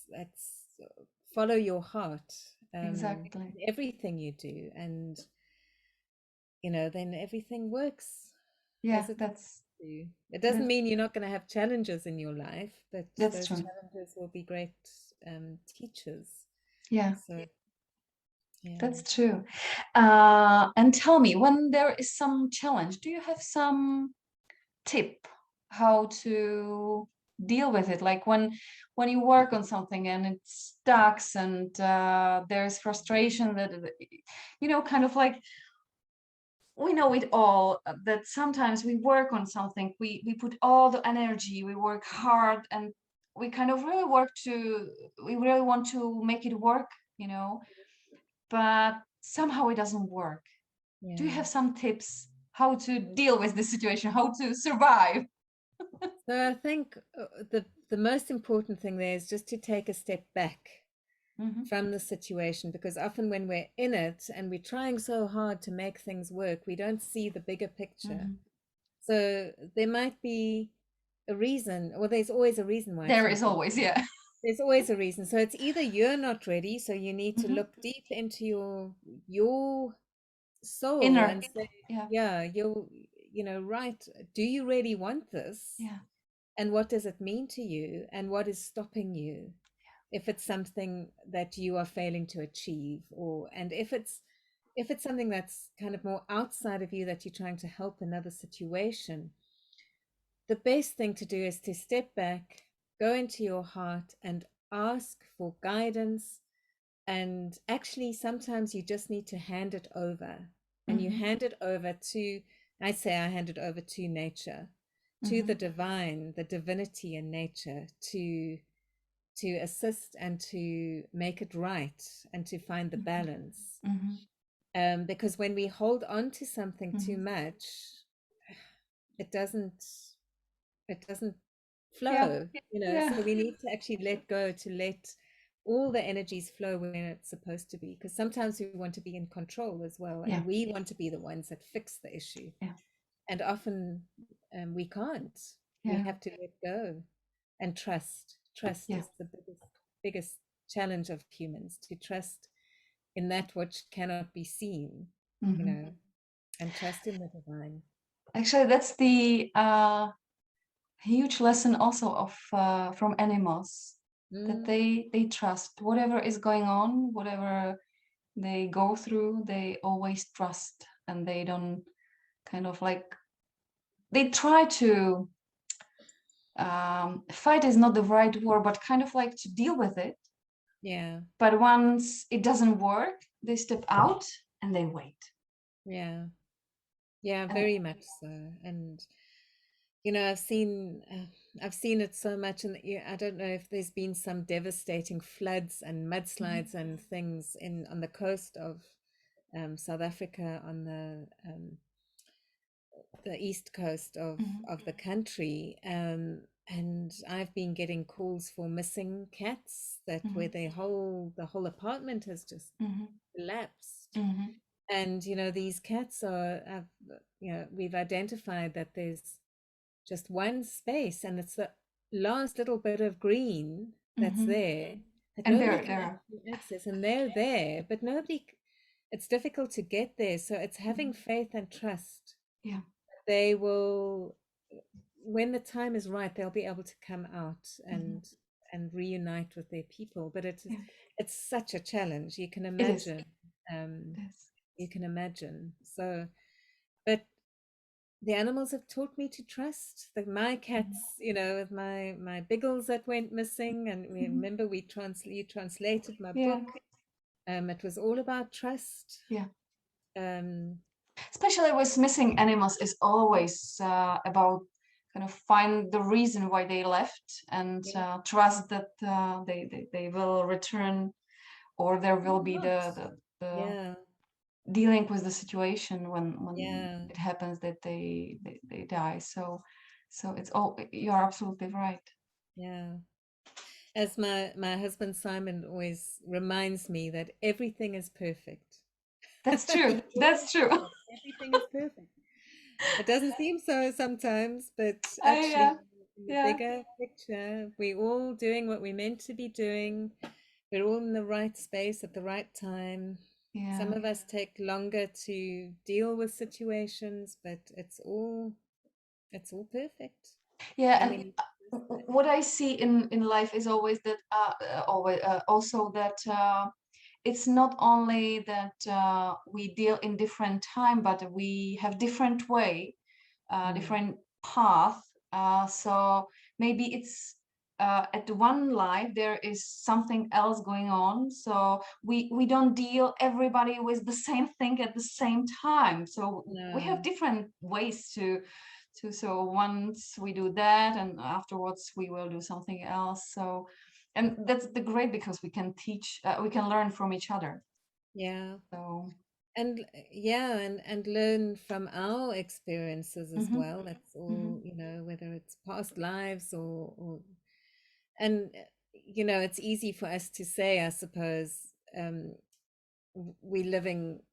follow your heart exactly. in everything you do, and you know, then everything works Yeah, as it's that's supposed to. It doesn't that's mean you're not going to have challenges in your life, but that's those true. challenges will be great teachers. Yeah, So yeah. that's true. And tell me, when there is some challenge, do you have some tip how to deal with it? Like when you work on something and it stucks, and there's frustration that, kind of like, we know it all, that sometimes we work on something, we put all the energy, we work hard, and we kind of we really want to make it work, you know but somehow it doesn't work. Do you Yeah. have some tips how to deal with this situation, how to survive? So I think the most important thing there is just to take a step back Hmm. from the situation, because often when we're in it and we're trying so hard to make things work, we don't see the bigger picture. Hmm. So there might be a reason, or there's always a reason why it's There not is always, working. yeah. There's always a reason. So it's either you're not ready, so you need to Hmm. look deep into your soul Inner, and say, yeah, yeah, you know, right, do you really want this? yeah. And what does it mean to you? And what is stopping you? If it's something that you are failing to achieve, or and if it's something that's kind of more outside of you that you're trying to help another situation, the best thing to do is to step back, go into your heart and ask for guidance. And actually, sometimes you just need to hand it over. And you Hmm. hand it over to, I say, I hand it over to nature, to the Hmm. divine, the divinity in nature, to assist and to make it right and to find the balance. Hmm. Because when we hold on to something too Hmm. much, it doesn't it doesn't Yeah, flow, you know. yeah, So we need to actually let go, to let all the energies flow when it's supposed to be, because sometimes we want to be in control as well, yeah, and we want to be the ones that fix the issue, yeah, and often we can't. We yeah, have to let go and trust yeah. is the biggest challenge of humans, to trust in that which cannot be seen, you Hmm. know, and trust in the divine. Actually, that's the huge lesson also of from animals, that Mm, they trust whatever is going on, whatever they go through, they always trust, and they don't, kind of like, they try to, fight is not the right word, but kind of like to deal with it. yeah, But once it doesn't work, they step out and they wait. yeah. Yeah, And very much so. And you know, I've seen it so much, and I don't know if there's been some devastating floods and mudslides Mhm. and things in on the coast of South Africa, on the east coast Mhm. of the country. and I've been getting calls for missing cats that where the whole apartment has just collapsed. And these cats we've identified that there's just one space, and it's the last little bit of green that's there that And nobody they're can there. actually access, and they're there, but it's difficult to get there. So it's having faith and trust. Yeah. They will, when the time is right, they'll be able to come out and reunite with their people. But it's such a challenge. You can It is. imagine. It is. You can imagine. So, but the animals have taught me to trust. My cats, with my Biggles that went missing, and we remember you translated my Yeah. book. It was all about trust. Yeah. Um, Especially with missing animals, is always about kind of find the reason why they left and trust that they will return, or there will be the yeah, dealing with the situation when yeah, it happens that they die. So it's all, you're absolutely right. yeah. As my husband Simon always reminds me that everything is perfect. That's true. That's true. Everything is perfect. It doesn't seem so sometimes, but Yeah. actually, in the Yeah. bigger picture, we're all doing what we're meant to be doing. We're all in the right space at the right time. Yeah. Some of us take longer to deal with situations, but it's all perfect. Yeah. And And what I see in life is always that always also that it's not only that we deal in different time, but we have different way, different path. So maybe it's at the one life there is something else going on. So we don't deal everybody with the same thing at the same time. So we have no, different ways to so once we do that, and afterwards we will do something else. So, and that's the great, because we can teach, we can learn from each other. yeah. So And yeah, and learn from our experiences as well. That's all, whether it's past lives or and it's easy for us to say, I suppose, we're living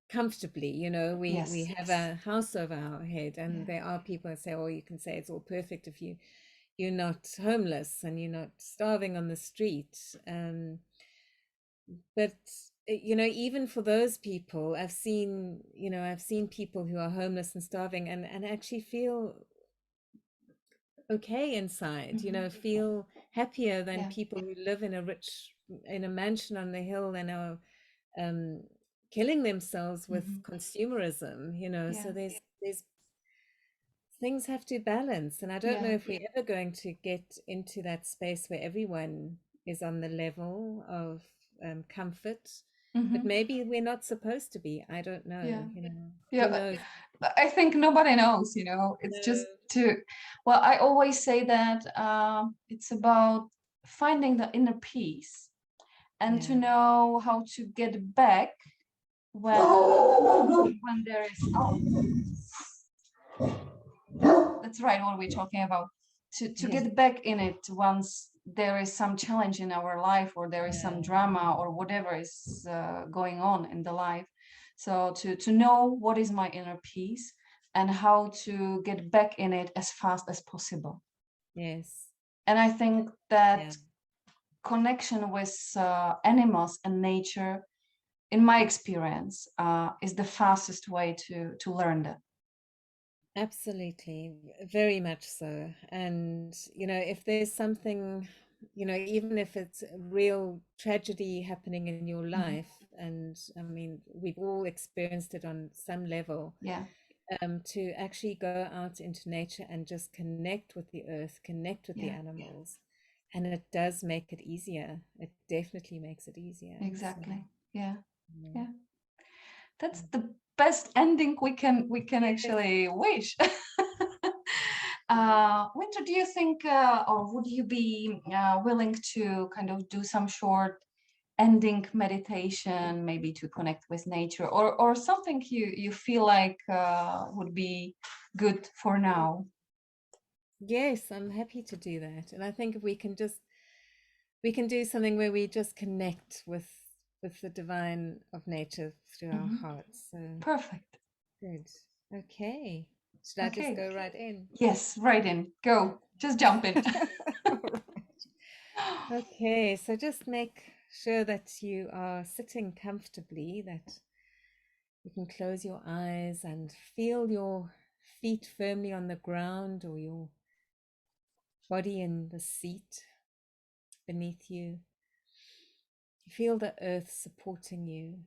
comfortably, we yes. have a house over our head, and Yeah. there are people that say, oh, you can say it's all perfect if you're not homeless and you're not starving on the street. But even for those people, I've seen people who are homeless and starving and actually feel okay inside, feel happier than Yeah. people who live in a mansion on the hill and are um, killing themselves with consumerism. Yeah. So there's things have to balance, and I don't know Yeah. if we're ever going to get into that space where everyone is on the level of comfort. But maybe we're not supposed to be. I don't know. Yeah. Who Yeah. knows? I think nobody knows, it's just to, well, I always say that it's about finding the inner peace and to Yeah. know how to get back when there is, oh, that's right, what we're talking about, to Yeah. get back in it once there is some challenge in our life, or there is some Yeah. drama, or whatever is going on in the life. So to know what is my inner peace and how to get back in it as fast as possible. Yes. And I think Yeah. that connection with animals and nature, in my experience, is the fastest way to learn that. Absolutely, very much so. And, if there's something, even if it's a real tragedy happening in your life, and I mean, we've all experienced it on some level, Yeah. to actually go out into nature and just connect with the earth, connect with the Yeah. animals. And it does make it easier. It definitely makes it easier. So, Exactly. Yeah. yeah. Yeah. That's the best ending we can Yes. actually wish. Wynter, do you think, or would you be willing to kind of do some short ending meditation, maybe to connect with nature, or something you feel like would be good for now? Yes, I'm happy to do that. And I think if we can do something where we just connect with the divine of nature through our Mhm. hearts. So Perfect. good. Okay. Should I just Okay. go right in? Yes, right in. Go. Just jump in. Okay, so just make sure that you are sitting comfortably, that you can close your eyes and feel your feet firmly on the ground or your body in the seat beneath you. Feel the earth supporting you.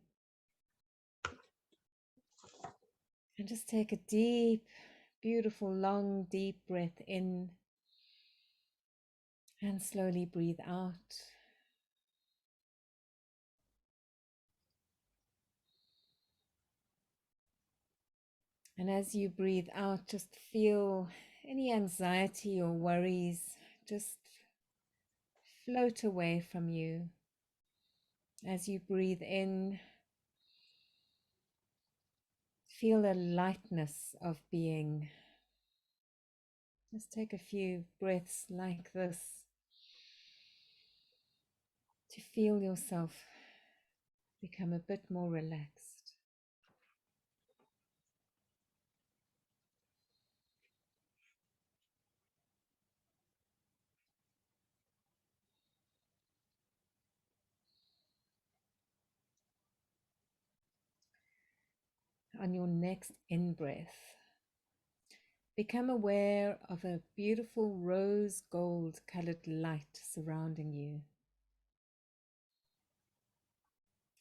And just take a deep, beautiful, long, deep breath in and slowly breathe out. And as you breathe out, just feel any anxiety or worries just float away from you. As you breathe in, feel a lightness of being. Just take a few breaths like this to feel yourself become a bit more relaxed. On your next in-breath, become aware of a beautiful rose gold colored light surrounding you.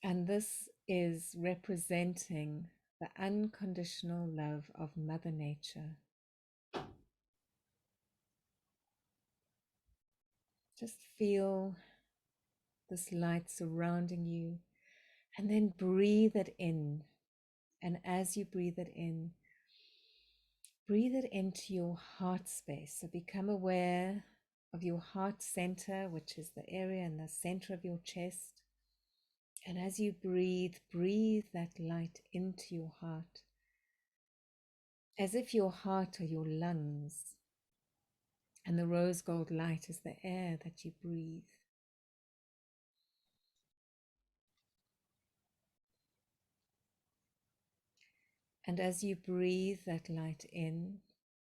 And this is representing the unconditional love of Mother Nature. Just feel this light surrounding you and then breathe it in. And as you breathe it into your heart space. So become aware of your heart center, which is the area in the center of your chest. And as you breathe, breathe that light into your heart, as if your heart are your lungs, and the rose gold light is the air that you breathe. And as you breathe that light in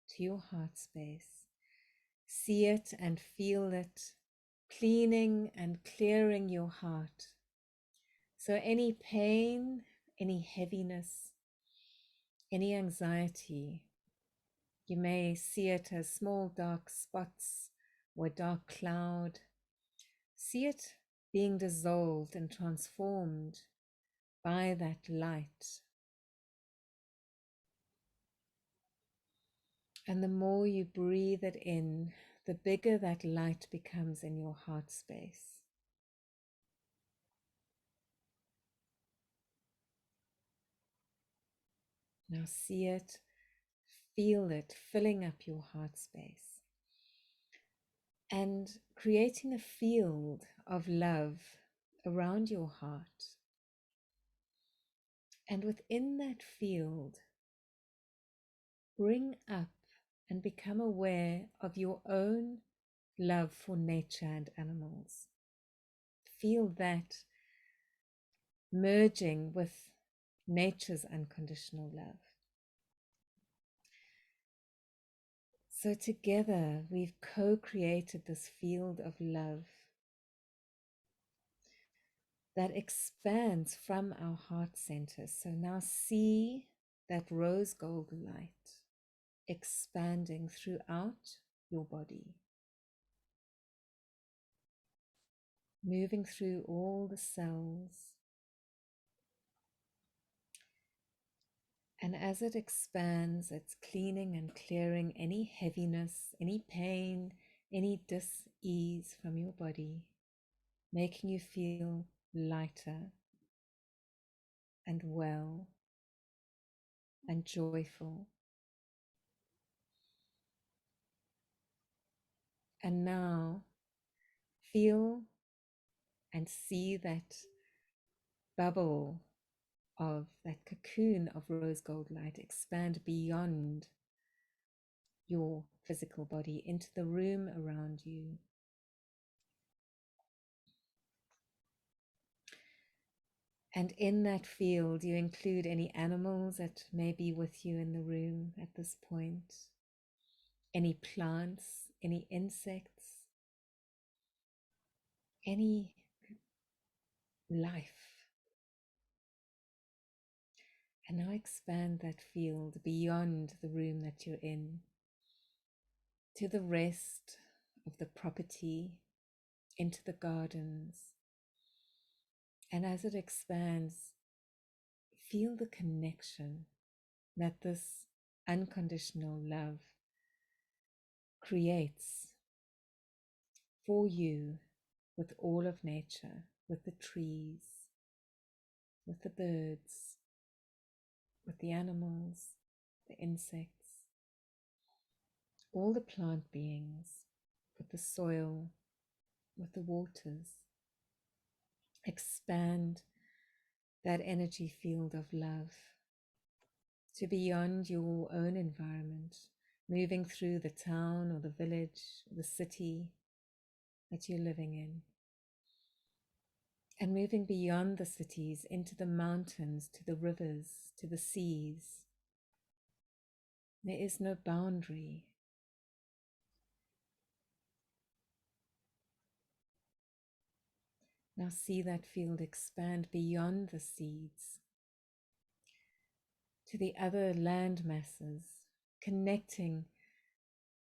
to your heart space, see it and feel it cleaning and clearing your heart. So any pain, any heaviness, any anxiety, you may see it as small dark spots or a dark cloud. See it being dissolved and transformed by that light. And the more you breathe it in, the bigger that light becomes in your heart space. Now see it, feel it filling up your heart space and creating a field of love around your heart. And within that field, bring up and become aware of your own love for nature and animals. Feel that merging with nature's unconditional love. So together we've co-created this field of love that expands from our heart center. So now see that rose gold light expanding throughout your body, moving through all the cells. And as it expands, it's cleaning and clearing any heaviness, any pain, any dis-ease from your body, making you feel lighter and well and joyful. And now feel and see that bubble of that cocoon of rose gold light expand beyond your physical body into the room around you. And in that field, you include any animals that may be with you in the room at this point, any plants, any insects, any life. And now expand that field beyond the room that you're in to the rest of the property, into the gardens. And as it expands, feel the connection that this unconditional love creates for you with all of nature, with the trees, with the birds, with the animals, the insects, all the plant beings, with the soil, with the waters. Expand that energy field of love to beyond your own environment, moving through the town or the village, or the city that you're living in, and moving beyond the cities into the mountains, to the rivers, to the seas. There is no boundary. Now see that field expand beyond the seeds to the other land masses, connecting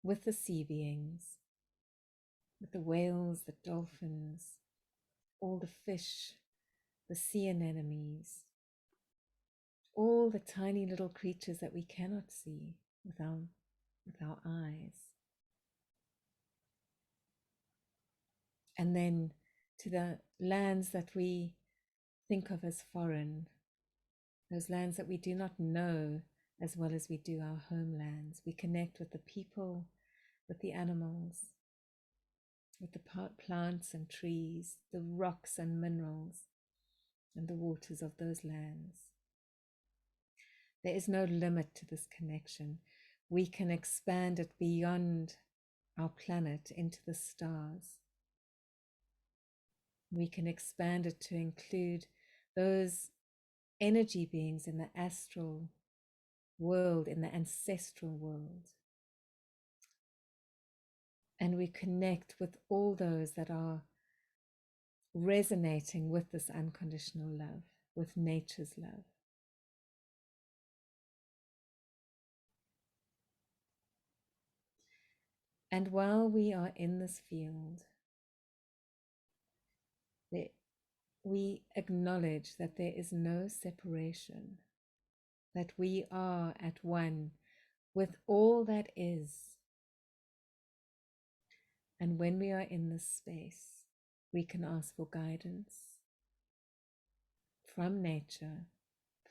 with the sea beings, with the whales, the dolphins, all the fish, the sea anemones, all the tiny little creatures that we cannot see with our eyes. And then to the lands that we think of as foreign, those lands that we do not know as well as we do our homelands. We connect with the people, with the animals, with the plants and trees, the rocks and minerals, and the waters of those lands. There is no limit to this connection. We can expand it beyond our planet into the stars. We can expand it to include those energy beings in the astral world, in the ancestral world. And we connect with all those that are resonating with this unconditional love, with nature's love. And while we are in this field, we acknowledge that there is no separation, that we are at one with all that is. And when we are in this space, we can ask for guidance from nature,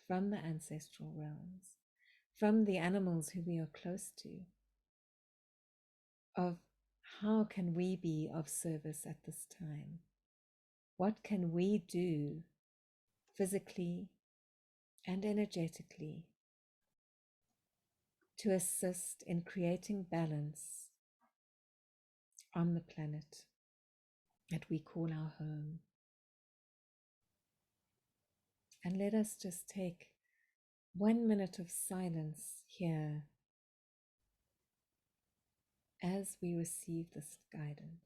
from the ancestral realms, from the animals who we are close to, of how can we be of service at this time? What can we do physically and energetically to assist in creating balance on the planet that we call our home? And let us just take 1 minute of silence here as we receive this guidance.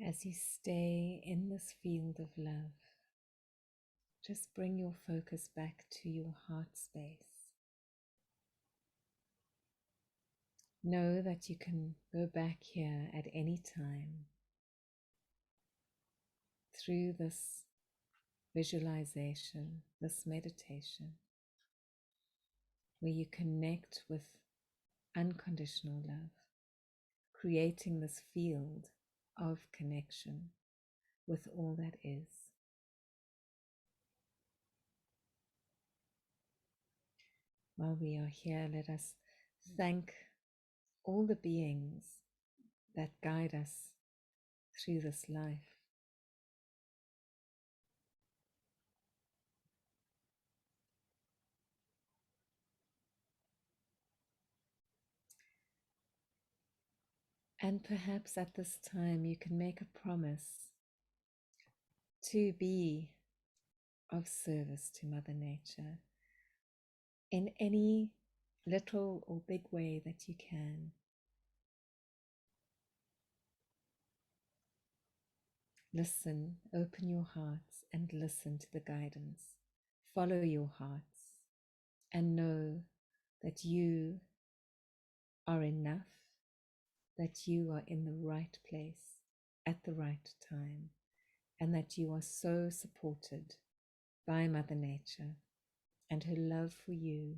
As you stay in this field of love, just bring your focus back to your heart space. Know that you can go back here at any time through this visualization, this meditation, where you connect with unconditional love, creating this field of connection with all that is. While we are here, let us thank all the beings that guide us through this life. And perhaps at this time you can make a promise to be of service to Mother Nature in any little or big way that you can. Listen, open your hearts and listen to the guidance. Follow your hearts and know that you are enough, that you are in the right place at the right time, and that you are so supported by Mother Nature and her love for you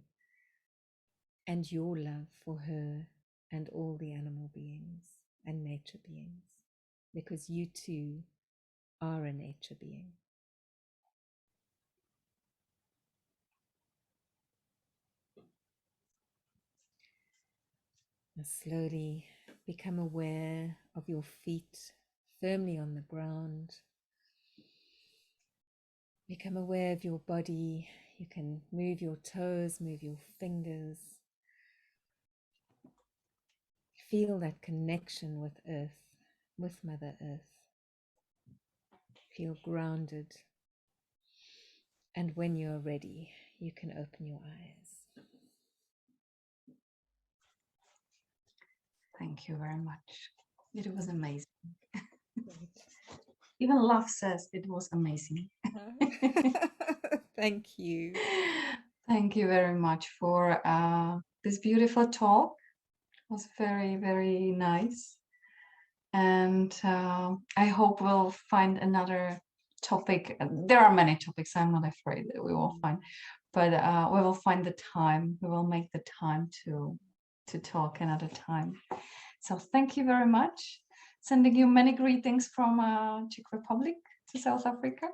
and your love for her and all the animal beings and nature beings, because you too are a nature being. Now slowly become aware of your feet firmly on the ground. Become aware of your body. You can move your toes, move your fingers. Feel that connection with Earth, with Mother Earth. Feel grounded. And when you're ready, you can open your eyes. Thank you very much. It was amazing. Even Love says it was amazing. Thank you. Thank you very much for this beautiful talk. It was very, very nice. And I hope we'll find another topic. There are many topics, I'm not afraid that we will find, but we will find the time. We will make the time to talk another time. So thank you very much. Sending you many greetings from Czech Republic to South Africa.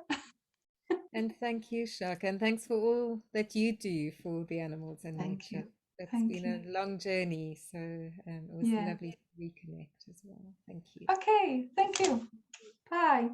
And thank you, Shaka, and thanks for all that you do for the animals and Thank nature. you. It's been a long journey, so it was lovely to reconnect as well. Thank you. Okay, thank you. Bye.